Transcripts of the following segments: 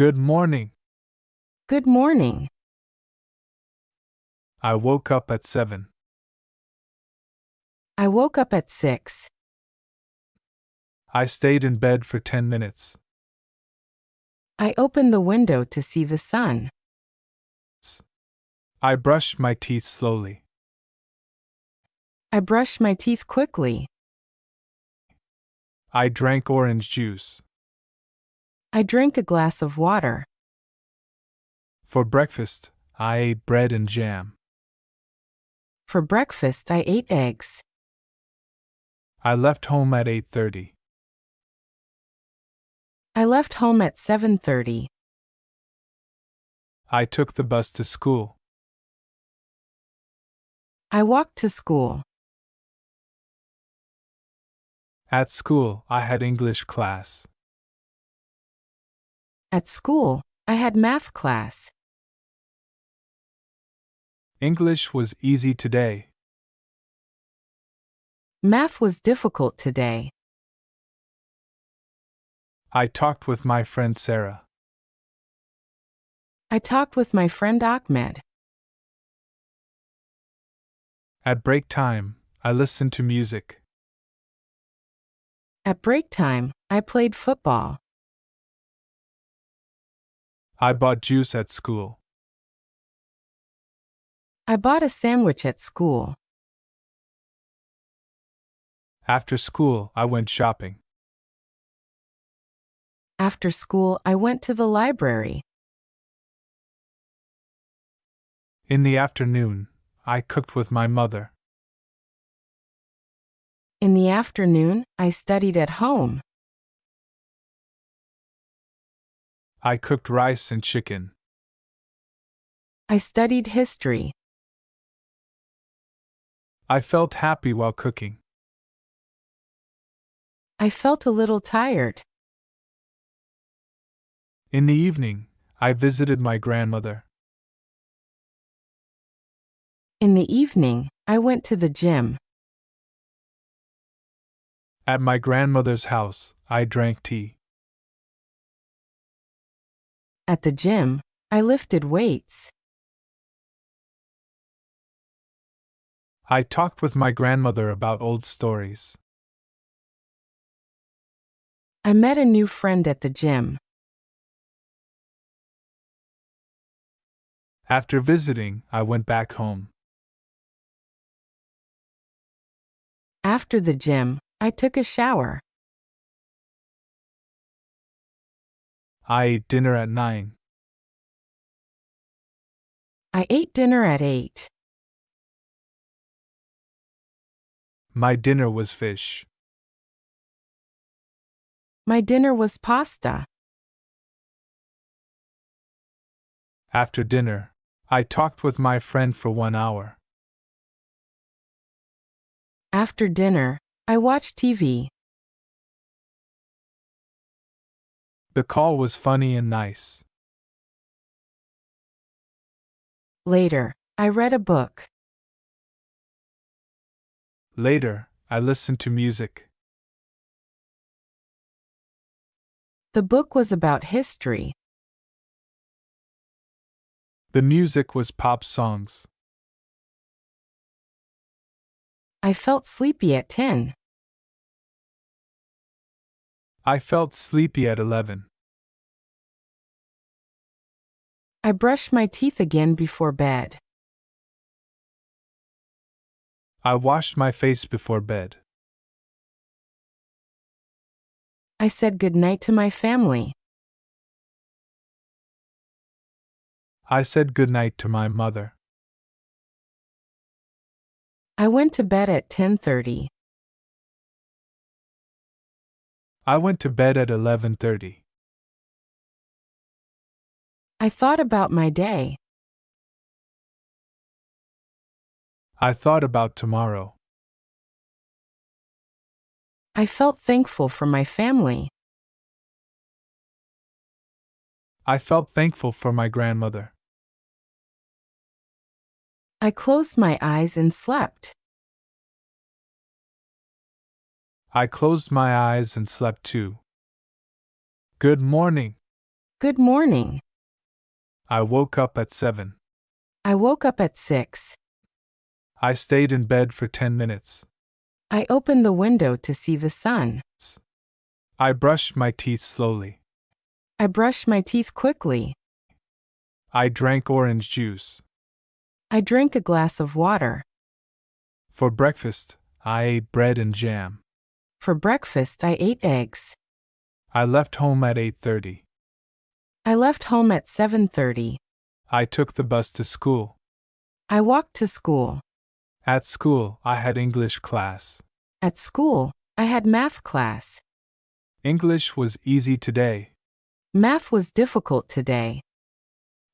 Good morning. Good morning. I woke up at 7. I woke up at 6. I stayed in bed for 10 minutes. I opened the window to see the sun. I brushed my teeth slowly. I brushed my teeth quickly. I drank orange juice. I drank a glass of water. For breakfast, I ate bread and jam. For breakfast, I ate eggs. I left home at 8:30. I left home at 7:30. I took the bus to school. I walked to school. At school, I had English class. At school, I had math class. English was easy today. Math was difficult today. I talked with my friend Sarah. I talked with my friend Ahmed. At break time, I listened to music. At break time, I played football. I bought juice at school. I bought a sandwich at school. After school, I went shopping. After school, I went to the library. In the afternoon, I cooked with my mother. In the afternoon, I studied at home. I cooked rice and chicken. I studied history. I felt happy while cooking. I felt a little tired. In the evening, I visited my grandmother. In the evening, I went to the gym. At my grandmother's house, I drank tea. At the gym, I lifted weights. I talked with my grandmother about old stories. I met a new friend at the gym. After visiting, I went back home. After the gym, I took a shower. I ate dinner at 9. I ate dinner at 8. My dinner was fish. My dinner was pasta. After dinner, I talked with my friend for 1 hour. After dinner, I watched TV. The call was funny and nice. Later, I read a book. Later, I listened to music. The book was about history. The music was pop songs. I felt sleepy at 10. I felt sleepy at 11. I brushed my teeth again before bed. I washed my face before bed. I said goodnight to my family. I said goodnight to my mother. I went to bed at 10:30. I went to bed at 11:30. I thought about my day. I thought about tomorrow. I felt thankful for my family. I felt thankful for my grandmother. I closed my eyes and slept. I closed my eyes and slept too. Good morning. Good morning. I woke up at 7. I woke up at 6. I stayed in bed for 10 minutes. I opened the window to see the sun. I brushed my teeth slowly. I brushed my teeth quickly. I drank orange juice. I drank a glass of water. For breakfast, I ate bread and jam. For breakfast, I ate eggs. I left home at 8:30. I left home at 7:30. I took the bus to school. I walked to school. At school, I had English class. At school, I had math class. English was easy today. Math was difficult today.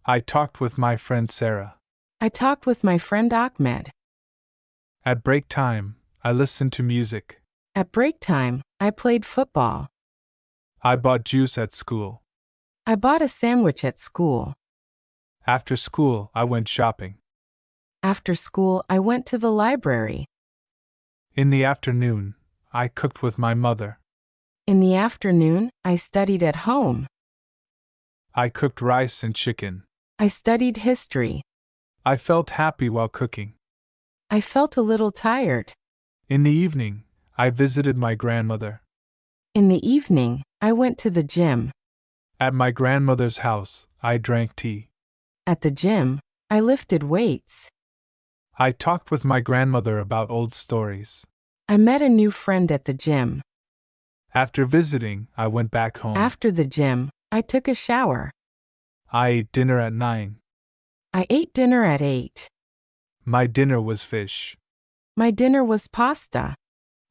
I talked with my friend Sarah. I talked with my friend Ahmed. At break time, I listened to music. At break time, I played football. I bought juice at school. I bought a sandwich at school. After school, I went shopping. After school, I went to the library. In the afternoon, I cooked with my mother. In the afternoon, I studied at home. I cooked rice and chicken. I studied history. I felt happy while cooking. I felt a little tired. In the evening, I visited my grandmother. In the evening, I went to the gym. At my grandmother's house, I drank tea. At the gym, I lifted weights. I talked with my grandmother about old stories. I met a new friend at the gym. After visiting, I went back home. After the gym, I took a shower. I ate dinner at 9. I ate dinner at 8. My dinner was fish. My dinner was pasta.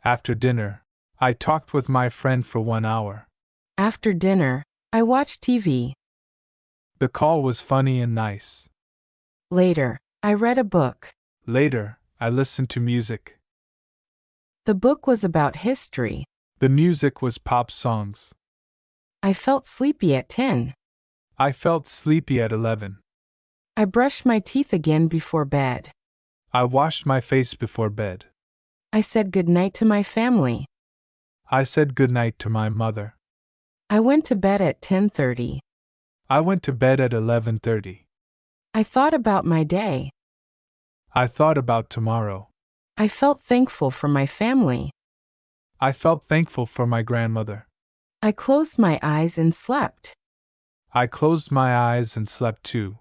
After dinner, I talked with my friend for 1 hour. After dinner, I watched TV. The call was funny and nice. Later, I read a book. Later, I listened to music. The book was about history. The music was pop songs. I felt sleepy at 10. I felt sleepy at 11. I brushed my teeth again before bed. I washed my face before bed. I said goodnight to my family. I said goodnight to my mother. I went to bed at 10:30. I went to bed at 11:30. I thought about my day. I thought about tomorrow. I felt thankful for my family. I felt thankful for my grandmother. I closed my eyes and slept. I closed my eyes and slept too.